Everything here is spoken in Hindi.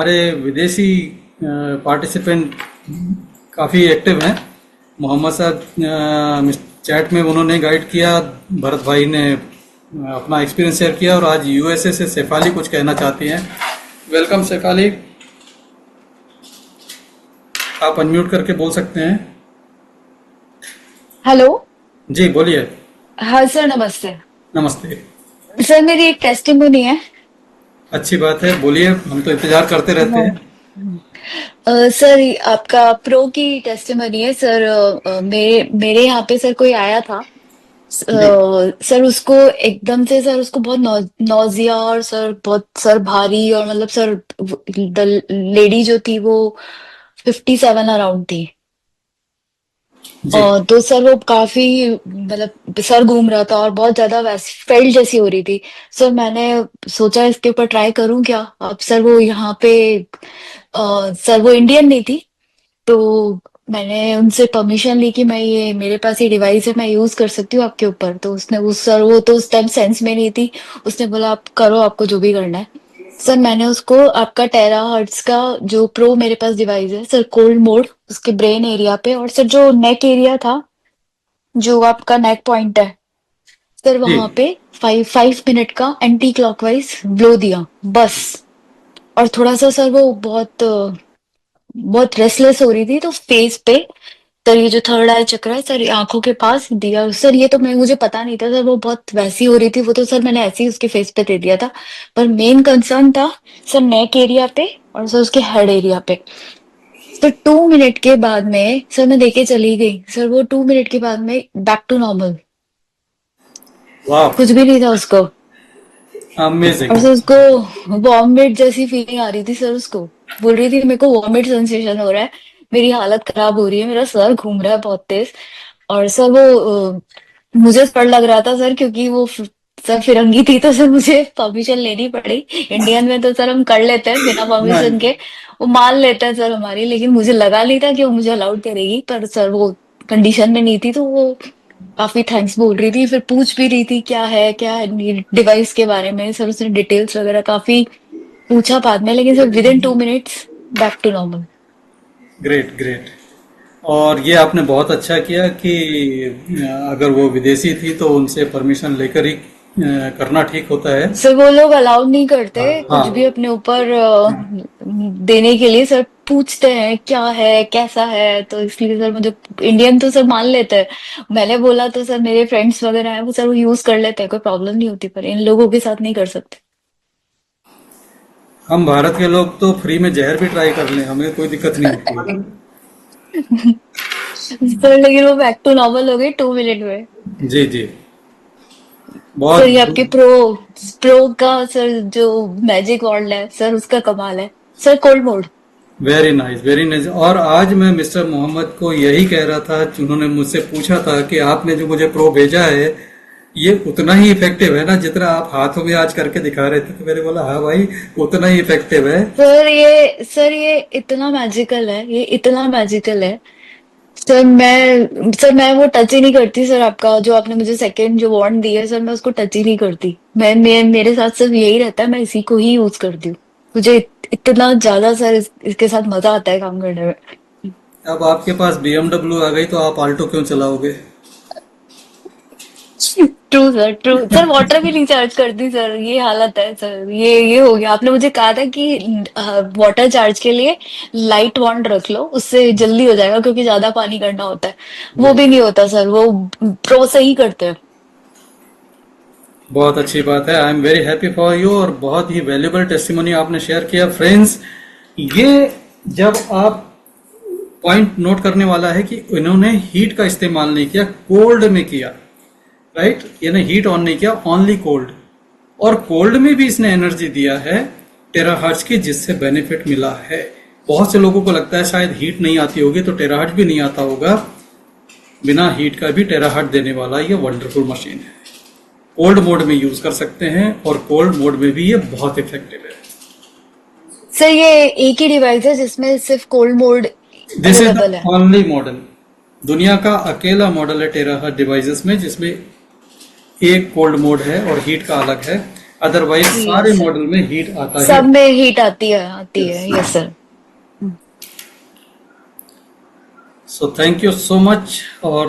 हमारे विदेशी पार्टिसिपेंट काफ़ी एक्टिव हैं। मोहम्मद साहब चैट में उन्होंने गाइड किया, भरत भाई ने अपना एक्सपीरियंस शेयर किया और आज यूएसए से शेफाली कुछ कहना चाहती हैं। वेलकम शेफाली, आप अनम्यूट करके बोल सकते हैं। हेलो। जी बोलिए। हाँ सर, नमस्ते। नमस्ते। सर, मेरी एक टेस्टिमोनी है। अच्छी बात है, बोलिए, हम तो इंतजार करते रहते हैं। हाँ। सर, आपका प्रो की टेस्टिमोनी है सर। मेरे यहाँ पे सर कोई आया था। जी सर उसको एकदम से सर उसको बहुत नौजिया और सर बहुत सर भारी और मतलब सर लेडी जो थी वो 57 अराउंड थी। जी तो सर वो काफी मतलब सर घूम रहा था और बहुत ज्यादा वैसी फेल्ट जैसी हो रही थी। सर मैंने सोचा इसके ऊपर ट्राई करूं क्या। अब सर वो यहाँ पे सर वो इंडियन नहीं थी। तो मैंने उनसे परमिशन ली कि मैं ये मेरे पास ये डिवाइस है, मैं यूज कर सकती हूँ आपके ऊपर। तो उसने उस सर वो तो उस टाइम सेंस में नहीं थी। उसने बोला आप करो, आपको जो भी करना है। सर मैंने उसको आपका टेरा हर्ट्स का जो प्रो मेरे पास डिवाइस है सर, कोल्ड मोड उसके ब्रेन एरिया पे और सर जो नेक एरिया था, जो आपका नेक पॉइंट है सर, जी। वहां पे 5 5 मिनट का एंटी क्लॉकवाइज ब्लो दिया बस। और थोड़ा सा सर वो बहुत रेस्टलेस हो रही थी तो फेस पे सर ये जो थर्ड आई चक्र है सर, ये आंखों के पास दिया सर। ये तो मैं मुझे पता नहीं था सर, वो बहुत वैसी हो रही थी वो तो सर मैंने ऐसे ही उसके फेस पे दे दिया था। पर मेन कंसर्न था सर नेक एरिया पे और सर उसके हेड एरिया पे। सर 2 मिनट के बाद में सर मैं देके चली गई सर, वो 2 मिनट के बाद में बैक टू नॉर्मल। वाह, कुछ भी नहीं था उसको। अमेजिंग। और सर उसको वॉमिट जैसी फीलिंग आ रही थी सर उसको। बोल रही थी मेरे को वॉमिट सेंसेशन हो रहा है, मेरी हालत खराब हो रही है, मेरा सर घूम रहा है बहुत तेज। और सर वो मुझे पर लग रहा था सर, क्योंकि वो सर फिरंगी थी तो सर मुझे परमिशन लेनी पड़ी। इंडियन में तो सर हम कर लेते हैं बिना परमिशन हाँ, के, वो मान लेते हैं सर हमारी। लेकिन मुझे लगा नहीं था कि वो मुझे अलाउड करेगी, पर सर वो कंडीशन में नहीं थी तो वो काफी थैंक्स बोल रही थी, फिर पूछ भी रही थी क्या है डिवाइस के बारे में। सर उसने डिटेल्स वगैरह काफी पूछा बाद में, लेकिन sir within 2 minutes back to normal. Great great. और ये आपने बहुत अच्छा किया कि अगर वो विदेशी थी तो उनसे परमिशन लेकर ही करना ठीक होता है। सर वो लोग अलाउड नहीं करते हाँ कुछ भी हाँ। अपने ऊपर देने के लिए। सर पूछते हैं क्या है कैसा है, तो इसलिए सर मुझे इंडियन तो सर मान लेते हैं। मैंने बोला तो सर मेरे फ्रेंड्स वगैरह हैं वो सर वो यूज कर लेते हैं, कोई प्रॉब्लम नहीं होती, पर इन लोगों के साथ नहीं कर सकते। हम भारत के लोग तो फ्री में जहर भी ट्राई कर लें, हमें कोई दिक्कत नहीं होती है। सर लेकिन वो बैक टू नॉर्मल हो गई 2 मिनट में। जी जी। सर बहुत। ये आपके प्रो प्रो का सर जो मैजिक वॉन्ड है सर, उसका कमाल है। Sir cold mode. Very nice very nice. और आज मैं मिस्टर मोहम्मद को यही कह रहा था, उन्होंने मुझसे पूछा था कि आपने जो मुझे प्रो भेजा है ये उतना ही इफेक्टिव है ना जितना आप हाथों में आज करके दिखा रहे थे। तो मैंने बोला हाँ भाई, उतना ही इफेक्टिव है। सर ये इतना मैजिकल है, ये इतना मैजिकल है। सर मैं वो टच ही नहीं करती सर। आपका जो आपने मुझे सेकंड जो वार्न दी है सर, मैं उसको टच ही नहीं करती। मैं मेरे साथ सिर्फ यही रहता है, मैं इसी को ही यूज करती हूँ। मुझे इतना ज्यादा सर इसके साथ मजा आता है काम करने में। अब आपके पास BMW आ गई तो आप आल्टो क्यों चलाओगे? ट्रू सर, वाटर भी नहीं चार्ज करती सर, ये हालत है सर। ये हो गया। आपने मुझे कहा था कि वाटर चार्ज के लिए लाइट वॉन्ट रख लो, उससे जल्दी हो जाएगा क्योंकि ज्यादा पानी करना होता है। वो भी नहीं होता सर, वो प्रो से ही करते हैं। बहुत अच्छी बात है, I am very happy for you. और बहुत ही वैल्यूबल टेस्टिमोनी आपने शेयर किया फ्रेंड्स। ये जब आप पॉइंट नोट करने वाला है कि इन्होंने हीट का इस्तेमाल नहीं किया, कोल्ड में किया। राइट, यानी हीट ऑन नहीं किया, ओनली कोल्ड। और कोल्ड में भी इसने एनर्जी दिया है टेराहर्ट्ज की, जिससे बेनिफिट मिला है। बहुत से लोगों को लगता है शायद हीट नहीं आती होगी तो टेराहर्ट्ज भी नहीं आता होगा। बिना हीट का भी टेराहर्ट्ज देने वाला ये वंडरफुल मशीन है। कोल्ड मोड में यूज कर सकते हैं और कोल्ड मोड में भी ये बहुत इफेक्टिव है। सर ये एक ही डिवाइस है जिसमें सिर्फ cold mode this is the available है। ओनली मॉडल, दुनिया का अकेला मॉडल है टेराहर्ट्ज डिवाइसेस में जिसमें एक कोल्ड मोड है और हीट का अलग है। अदरवाइज सारे यस सर, मॉडल में हीट आता ही। सब में हीट आती है, yes sir. So thank you so much. और